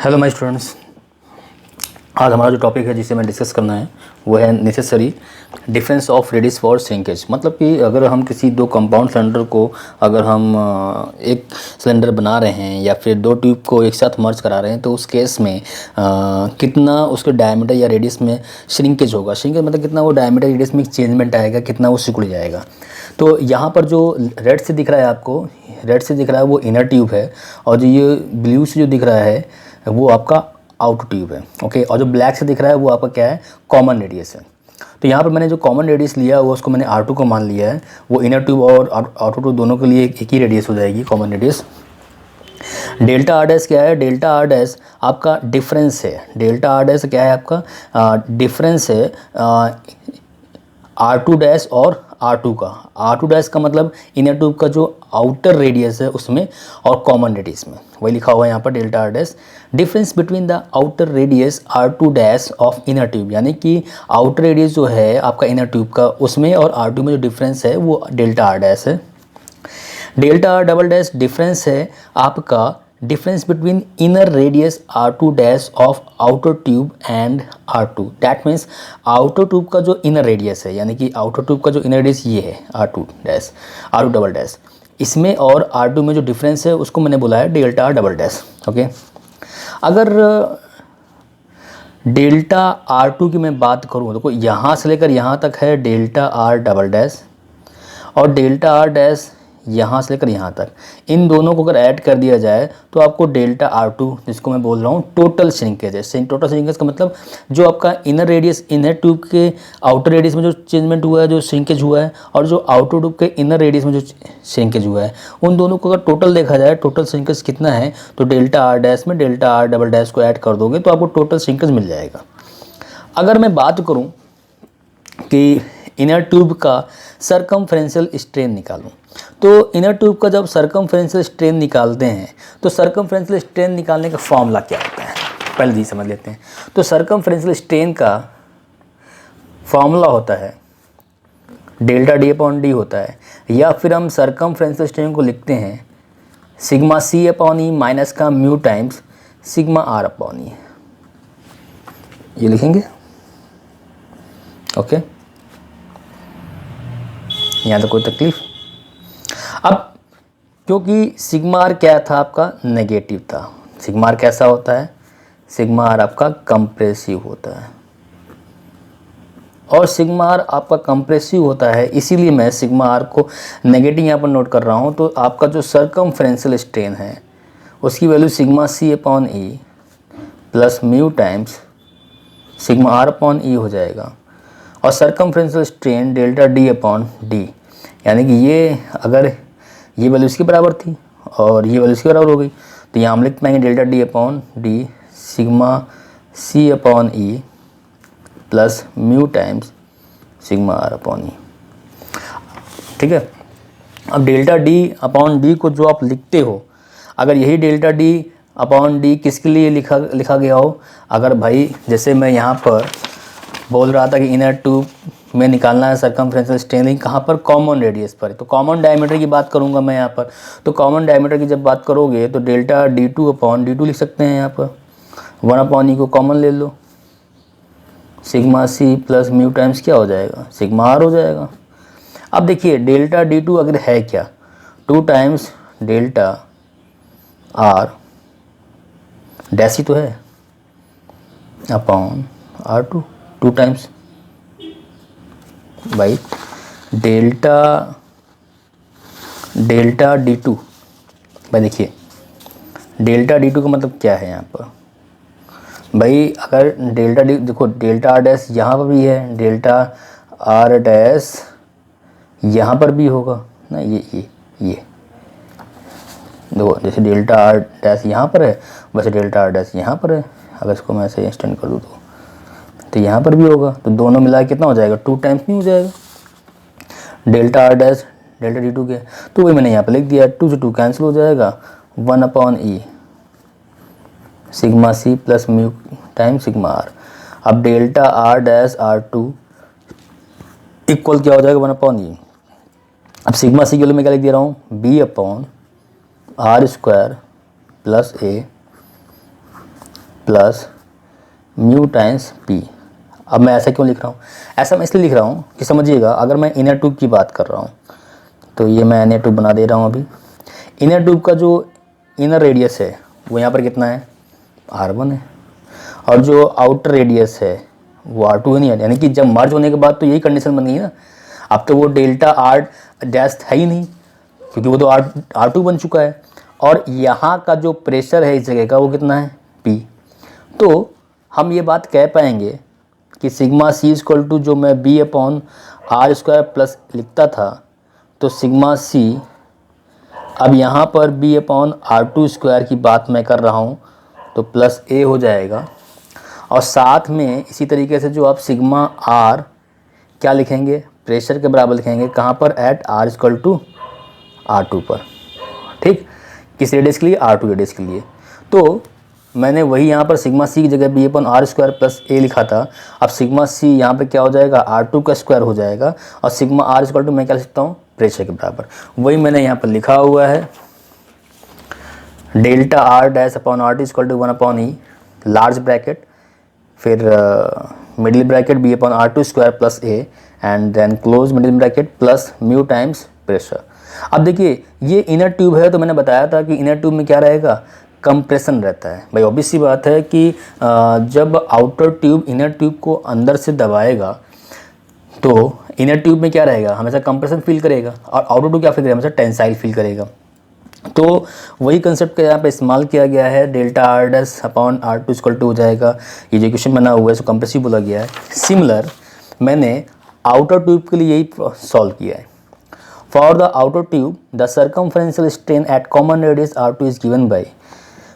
Hello my students. आज हमारा जो टॉपिक है जिसे मैं डिस्कस करना है वो है necessary difference of radius for shrinkage. मतलब कि अगर हम किसी दो कंपाउंड सिलेंडर को अगर हम एक सिलेंडर बना रहे हैं या फिर दो ट्यूब को एक साथ मर्ज करा रहे हैं तो उस केस में कितना उसके डायमीटर या रेडियस में श्रिंकेज होगा। श्रिंकेज मतलब कितना वो डायमीटर रेडियस में चेंजमेंट आएगा, कितना वो सिकुड़ जाएगा। तो यहाँ पर जो रेड से दिख रहा है आपको, रेड से दिख रहा है वो इनर ट्यूब है, और जो ये ब्लू से जो दिख रहा है वो आपका आउटर ट्यूब है। ओके, और जो ब्लैक से दिख रहा है वो आपका क्या है, कॉमन रेडियस है। तो यहाँ पर मैंने जो कॉमन रेडियस लिया वो उसको मैंने R2 को मान लिया है। वो इनर ट्यूब और आउटर ट्यूब दोनों के लिए एक ही रेडियस हो जाएगी, common radius. Delta R dash क्या है, डेल्टा आर डैश आपका डिफरेंस है। डेल्टा आर डैश क्या है आपका डिफरेंस है R2 डैश और R2 का। R2 डैश का मतलब इनर ट्यूब का जो आउटर रेडियस है उसमें और कॉमन रेडियस में, वही लिखा हुआ है यहाँ पर delta R dash. Difference between the outer radius R2 dash of inner tube, यानी कि आउटर रेडियस जो है आपका इनर ट्यूब का उसमें और R2 में जो डिफरेंस है वो डेल्टा आर डैश है। Delta R double dash difference है आपका difference between inner radius R2 dash of outer tube and R2। That means outer tube का जो इनर रेडियस है, यानी कि आउटर ट्यूब का जो इनर रेडियस ये है R2 dash, R2 double dash, इसमें और R2 में जो डिफरेंस है उसको मैंने बोला है delta R double dash. Okay, अगर डेल्टा R2 की मैं बात करूँ तो यहाँ से लेकर यहाँ तक है डेल्टा आर डबल डैश, और डेल्टा आर डैश यहाँ से लेकर यहाँ तक, इन दोनों को अगर ऐड कर दिया जाए तो आपको डेल्टा R2, जिसको मैं बोल रहा हूँ टोटल श्रिंकेज है। टोटल श्रिंकेज का मतलब जो आपका इनर रेडियस, इनर ट्यूब के आउटर रेडियस में जो चेंजमेंट हुआ है, जो श्रिंकेज हुआ है, और जो आउटर ट्यूब के इनर रेडियस में जो श्रिंकेज हुआ है, उन दोनों को अगर टोटल देखा जाए, टोटल श्रिंकेज कितना है, तो डेल्टा आर डैश में डेल्टा आर डबल डैश को ऐड कर दोगे तो आपको टोटल श्रिंकेज मिल जाएगा। अगर मैं बात करूँ कि इनर ट्यूब का सरकमफ्रेंशियल स्ट्रेन निकालूं, तो इनर ट्यूब का जब सरकमफ्रेंशियल स्ट्रेन निकालते हैं तो सरकमफ्रेंशियल स्ट्रेन निकालने का फॉर्मूला क्या होता है, पहले ये समझ लेते हैं। तो सरकमफ्रेंशियल स्ट्रेन का फॉर्मूला होता है डेल्टा डी अपॉन डी होता है, या फिर हम सरकमफ्रेंशियल स्ट्रेन को लिखते हैं sigma C upon E minus का mu times sigma R upon E, ये लिखेंगे। ओके, यहाँ तो कोई तकलीफ। अब क्योंकि सिग्मा आर क्या था आपका, नेगेटिव था। सिग्मा आर कैसा होता है, सिग्मा आर आपका कंप्रेसिव होता है, और सिग्मा आर आपका कंप्रेसिव होता है, इसीलिए मैं सिग्मा आर को नेगेटिव यहाँ पर नोट कर रहा हूँ। तो आपका जो सरकमफ्रेंशियल स्ट्रेन है उसकी value sigma C upon E plus mu times sigma R upon E हो जाएगा, और circumferential strain delta D upon D, यानी कि ये अगर ये वैल्यू इसके बराबर थी और ये वैल्यू इसके बराबर हो गई, तो यहाँ हम लिख पाएंगे delta D upon D sigma C upon E plus mu times sigma R upon E. ठीक है, अब डेल्टा डी अपॉन डी को जो आप लिखते हो, अगर यही डेल्टा डी अपॉन डी किसके लिए लिखा गया हो, अगर भाई जैसे मैं यहाँ पर बोल रहा था कि इनर ट्यूब में निकालना है सरकमफ्रेंशियल स्ट्रेन, लेकिन कहाँ पर, कॉमन रेडियस पर। तो कॉमन डायमीटर की बात करूँगा मैं यहाँ पर, तो कॉमन डायमीटर की जब बात करोगे तो delta D two upon D two लिख सकते हैं। यहाँ पर 1 अपॉन ई को कॉमन ले लो, sigma C plus mu times क्या हो जाएगा, सिग्मा आर हो जाएगा। अब देखिए डेल्टा डी टू अगर है क्या, 2 टाइम्स डेल्टा आर डैश ही तो है upon R2, 2 times by delta D two. भाई देखिए डेल्टा डी टू का मतलब क्या है यहाँ पर भाई, अगर डेल्टा डी, देखो डेल्टा आर डैश यहाँ पर भी है, डेल्टा आर डैश यहाँ पर भी होगा ना, ये देखो जैसे डेल्टा आर डैश यहाँ पर है वैसे डेल्टा आर डैश यहाँ पर है। अगर इसको मैं ऐसे एक्सटेंड कर दूँ तो यहाँ पर भी होगा, तो दोनों मिला के कितना हो जाएगा, 2 टाइम्स नहीं हो जाएगा delta R dash delta D two के। तो वही मैंने यहाँ पर लिख दिया, 2 से 2 कैंसिल हो जाएगा, 1 upon E sigma C plus mu time sigma R. अब delta R dash R2 equal क्या हो जाएगा, 1 अपॉन ई। अब सिग्मा सी के लिए मैं क्या लिख दे रहा हूँ, B upon R square plus A plus mu times P. अब मैं ऐसा क्यों लिख रहा हूँ? ऐसा मैं इसलिए लिख रहा हूँ कि समझिएगा, अगर मैं इनर ट्यूब की बात कर रहा हूँ तो ये मैं इनर ट्यूब बना दे रहा हूँ अभी। इनर ट्यूब का जो इनर रेडियस है वो यहाँ पर कितना है? R1 है, और जो आउटर रेडियस है वो R2 है। नहीं है, यानी कि जब मर्ज होने के बाद तो यही कंडीशन बन गई ना। अब तो वो डेल्टा R डैश है ही नहीं, क्योंकि वो तो R2 बन चुका है। और यहाँ का जो प्रेशर है इस जगह का वो कितना है? P। तो हम ये बात कह पाएंगे कि सिग्मा C इक्वल टू जो मैं B upon R square plus लिखता था, तो सिग्मा C अब यहाँ पर B अपॉन R2 स्क्वायर की बात मैं कर रहा हूँ तो प्लस A हो जाएगा। और साथ में इसी तरीके से जो आप सिग्मा R क्या लिखेंगे? प्रेशर के बराबर लिखेंगे। कहाँ पर? Eight R equal to R2 पर। ठीक, किस रेडियस के लिए? R2 रेडियस के लिए। तो मैंने वही यहाँ पर सिग्मा C की जगह B upon R square plus A लिखा था। अब सिग्मा C यहाँ पर क्या हो जाएगा? R2 का स्क्वायर हो जाएगा, और सिग्मा R इक्वल टू मैं क्या लिख सकता हूँ? प्रेशर के बराबर। वही मैंने यहाँ पर लिखा हुआ है, delta R dash upon R2 equal to 1 upon E large bracket, फिर middle bracket B upon R2 square plus A and then close middle bracket plus mu times pressure. अब देखिए ये इनर ट्यूब है, तो मैंने बताया था कि इनर ट्यूब में क्या रहेगा? कंप्रेशन रहता है। भाई ऑब्वियस सी बात है कि जब आउटर ट्यूब इनर ट्यूब को अंदर से दबाएगा तो इनर ट्यूब में क्या रहेगा? हमेशा कंप्रेशन फील करेगा, और आउटर ट्यूब क्या फील करेगा? हमेशा टेंसाइल फील करेगा। तो वही कंसेप्ट का यहाँ पे इस्तेमाल किया गया है। Delta R dash upon R2 equal to हो जाएगा, ये जो इक्वेशन बना हुआ है इसको कंप्रेसिव बोला गया है। सिमिलर मैंने आउटर ट्यूब के लिए यही सॉल्व किया है। For the outer tube the circumferential strain at common radius R2 is given by,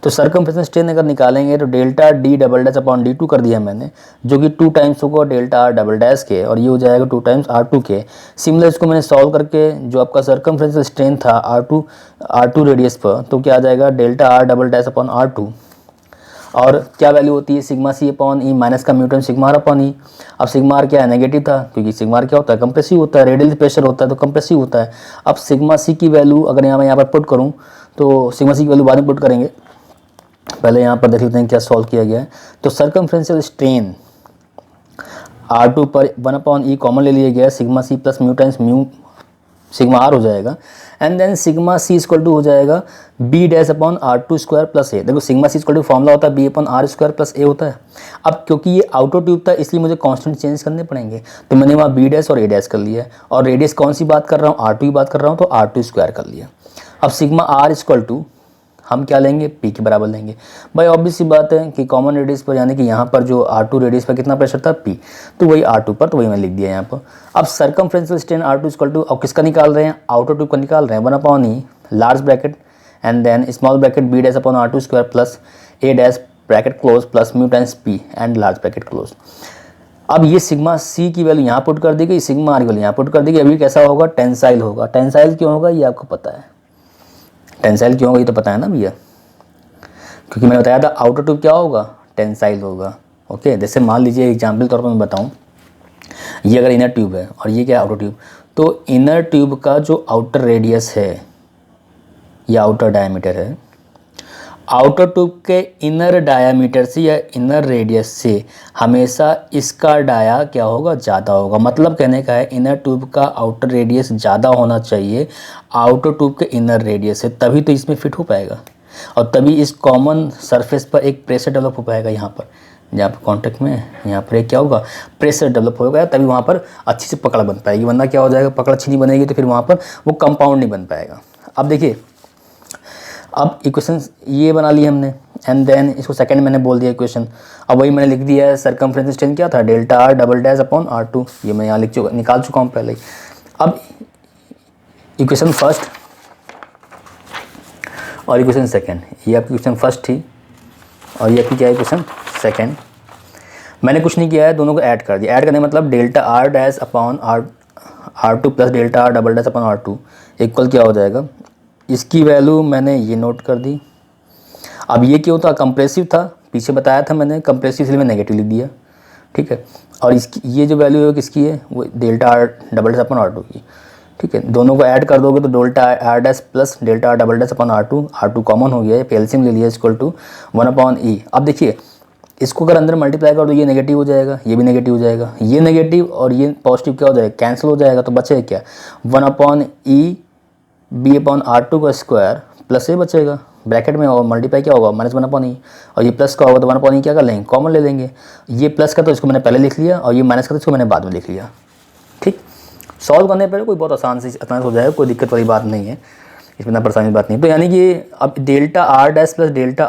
तो सर्कमफ्रेंशियल स्ट्रेन अगर निकालेंगे तो delta D double dash upon D2 कर दिया मैंने, जो कि 2 टाइम्स होगा डेल्टा R डबल डैश के, और ये हो जाएगा 2 टाइम्स R2 के। सिमिलर इसको मैंने सॉल्व करके जो आपका सर्कमफ्रेंशियल स्ट्रेन था R2 रेडियस पर, तो क्या आ जाएगा? Delta R double dash upon R2, और क्या वैल्यू होती है? Sigma C upon E minus का म्यूटन सिग्मा R अपॉन E। अब सिग्मा R क्या है? नेगेटिव था, क्योंकि सिग्मा R क्या होता है? कंप्रेसिव होता है। रेडियल प्रेशर होता है तो कंप्रेसिव होता है। अब सिग्मा C की वैल्यू अगर मैं यहाँ पर पुट करूँ तो सिग्मा C की वैल्यू बाद में पुट करेंगे, पहले यहाँ पर देख लेते हैं क्या सॉल्व किया गया है। तो सर्कमफ्रेंशियल स्ट्रेन R2 पर 1 अपॉन E कॉमन ले लिया गया है, sigma C plus mu times mu sigma R हो जाएगा, and then sigma C equal to हो जाएगा B dash upon R2 square plus A। देखो sigma C equal to formula होता है B upon R square plus A होता है। अब क्योंकि ये आउटर ट्यूब था इसलिए मुझे कांस्टेंट चेंज करने पड़ेंगे, तो मैंने वहाँ B डैश और A डैश कर लिया, और रेडियस कौन सी बात कर रहा हूँ? R2 की बात कर रहा हूँ, तो R2 स्क्वायर कर लिया। अब सिग्मा R इक्वल टू हम क्या लेंगे? P के बराबर लेंगे। भाई ऑब्वियस सी बात है कि कॉमन रेडियस पर, यानी कि यहाँ पर जो R2 रेडियस पर कितना प्रेशर था? P, तो वही R2 पर, तो वही मैं लिख दिया यहाँ पर। अब circumferential strain R2 equal to, अब किसका निकाल रहे हैं? आउटर ट्यूब का निकाल रहे हैं। 1 upon E large bracket and then small bracket B dash upon R2 square plus A dash bracket close plus mu times P and large bracket close. अब ये सिग्मा C की वैल्यू यहाँ put कर दी गई, सिग्मा R की value यहाँ put कर दी गई। अभी कैसा होगा? टेंसाइल होगा। टेंसाइल क्यों होगा ये आपको पता है? टेंसाइल क्यों होगा ये तो पता है ना भैया, क्योंकि मैंने बताया था आउटर ट्यूब क्या होगा? टेंसाइल होगा। ओके, जैसे मान लीजिए एग्जाम्पल तौर पर मैं बताऊं, ये अगर इनर ट्यूब है और ये क्या है? Outer tube. तो इनर ट्यूब का जो आउटर रेडियस है या आउटर डायमीटर है, आउटर ट्यूब के इनर डायामीटर से या इनर रेडियस से हमेशा इसका डाया क्या होगा? ज़्यादा होगा। मतलब कहने का है इनर ट्यूब का आउटर रेडियस ज़्यादा होना चाहिए आउटर ट्यूब के इनर रेडियस से, तभी तो इसमें फिट हो पाएगा, और तभी इस कॉमन सरफेस पर एक प्रेशर डेवलप हो पाएगा। यहाँ पर जहाँ पर कॉन्टेक्ट में यहाँ पर एक क्या होगा? प्रेशर डेवलप होगा, तभी वहाँ पर अच्छी से पकड़ बन पाएगी, वरना क्या हो जाएगा? पकड़ अच्छी नहीं बनेगी तो फिर वहाँ पर वो कंपाउंड नहीं बन पाएगा। अब देखिए, अब इक्वेशन ये बना ली हमने, एंड देन इसको सेकंड मैंने बोल दिया इक्वेशन। अब वही मैंने लिख दिया है सर्कमफ्रेंशियल स्ट्रेन क्या था? Delta R double dash upon R2, ये मैं यहाँ निकाल चुका हूँ पहले ही। अब इक्वेशन फर्स्ट और इक्वेशन सेकंड, ये आपकी इक्वेशन फर्स्ट थी और ये आपकी क्या है? Equation second. मैंने कुछ नहीं किया है, दोनों को ऐड कर दिया। ऐड करने का मतलब delta R dash upon R2 plus delta R double dash upon R2 equal क्या हो जाएगा? इसकी वैल्यू मैंने ये नोट कर दी। अब ये क्यों था? कंप्रेसिव था, पीछे बताया था मैंने, कंप्रेसिव इसलिए मैं नेगेटिव लिख दिया। ठीक है, और इसकी ये जो वैल्यू है किसकी है? वो delta R double dash upon R2 की। ठीक है, दोनों को ऐड कर दोगे तो delta R dash plus delta R double dash upon R2 common हो गया है, एलसीएम ले लिया इक्वल टू 1 अपॉन E। अब देखिए इसको अगर अंदर मल्टीप्लाई कर दो ये नेगेटिव हो जाएगा, ये भी नेगेटिव हो जाएगा, ये नेगेटिव और ये पॉजिटिव क्या हो जाएगा, कैंसिल हो जाएगा। तो बचेगा क्या, 1/e/b/r2 का स्क्वायर प्लस ए बचेगा ब्रैकेट में, और मल्टीप्लाई क्या होगा -1/e, और ये प्लस का होगा तो 1/e क्या कर लेंगे, कॉमन ले लेंगे। ये प्लस का तो इसको मैंने पहले लिख लिया, और ये माइनस का तो इसको मैंने बाद में लिख लिया। ठीक, सॉल्व करने पर कोई बहुत आसान हो जाएगा, कोई दिक्कत वाली बात नहीं है, इसमें ना परेशानी बात नहीं। तो यानी कि अब delta R dash plus delta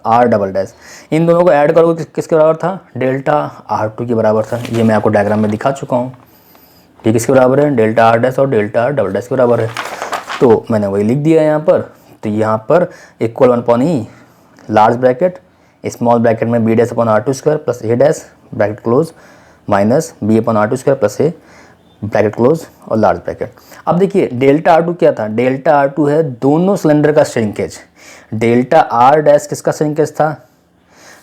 R double dash, इन दोनों को ऐड करोगे किसके बराबर था, डेल्टा R2 के बराबर था। ये मैं आपको डायग्राम में दिखा चुका हूँ। ये किसके बराबर है, डेल्टा आर डैश और डेल्टा आर डबल डैश के बराबर है। तो मैंने वही लिख दिया यहाँ पर। तो यहाँ पर equal 1/e large bracket small bracket में b/r2 square plus a dash bracket close minus b/r2 square plus a bracket close और लार्ज ब्रैकेट। अब देखिए डेल्टा R2 क्या था, डेल्टा R2 है दोनों सिलेंडर का श्रिंकेज। डेल्टा आर डैश किसका श्रिंकेज था,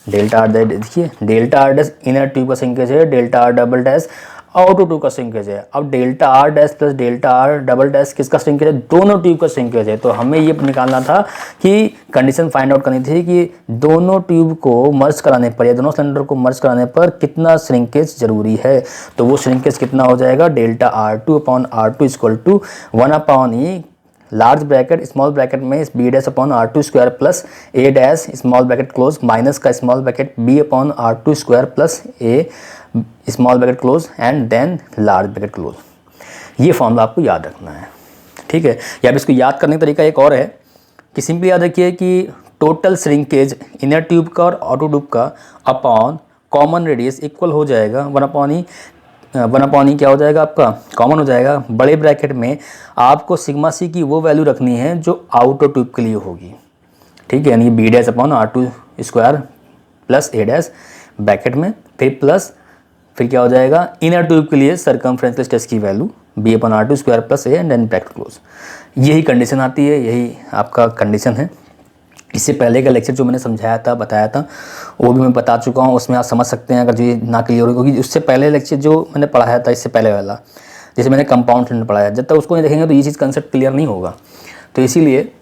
डेल्टा आर डैश, देखिए delta R dash inner tube का श्रिंकेज है, delta R double dash outer tube का श्रिंकेज है। अब delta R dash plus delta R double dash किसका श्रिंकेज है, दोनों ट्यूब का श्रिंकेज है। तो हमें ये निकालना था कि कंडीशन फाइंड आउट करनी थी कि दोनों ट्यूब को मर्ज कराने पर या दोनों सिलेंडर को मर्ज कराने पर कितना श्रिंकेज जरूरी है। तो वो श्रिंकेज कितना हो जाएगा, delta R2/R2 equal to 1/e large bracket small bracket में b/r2 square plus a dash small bracket close minus का small bracket b/r2 square plus a small bracket close and then large bracket close. ये formula आपको याद रखना है, ठीक है। या इसको याद करने का तरीका एक और है कि सिंपली याद रखिए कि टोटल श्रिंकेज इनर ट्यूब का और आउटर ट्यूब का अपॉन कॉमन रेडियस इक्वल हो जाएगा 1/e क्या हो जाएगा आपका, कॉमन हो जाएगा। बड़े ब्रैकेट में आपको सिग्मा सी की वो वैल्यू रखनी है जो आउटर ट्यूब के लिए होगी, ठीक है, यानी b/r2 square plus a dash bracket में फिर क्या हो जाएगा, इनर ट्यूब के लिए सर्कमफ्रेंशियल स्ट्रेस की value b/r2 square plus a and then bracket close. यही कंडीशन आती है, यही आपका कंडीशन है। इससे पहले का लेक्चर जो मैंने समझाया था बताया था वो भी मैं बता चुका हूँ, उसमें आप समझ सकते हैं अगर ये ना क्लियर हो, क्योंकि उससे पहले लेक्चर जो मैंने पढ़ाया था इससे पहले वाला, जैसे मैंने कंपाउंड सिलेंडर पढ़ाया, जब तक उसको नहीं देखेंगे तो ये चीज़ कंसेप्ट क्लियर नहीं होगा। तो इसीलिए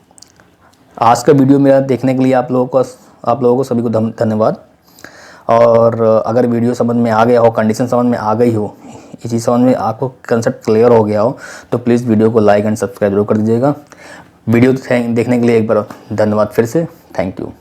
आज का वीडियो मेरा देखने के लिए आप लोगों को सभी को धन्यवाद। और अगर वीडियो समझ में आ गया हो, कंडीशन समझ में आ गई हो, ये चीज़ समझ में आपको कंसेप्ट क्लियर हो गया हो, तो प्लीज़ वीडियो को लाइक एंड सब्सक्राइब जरूर कर दीजिएगा। वीडियो देखने के लिए एक बार धन्यवाद फिर से, थैंक यू।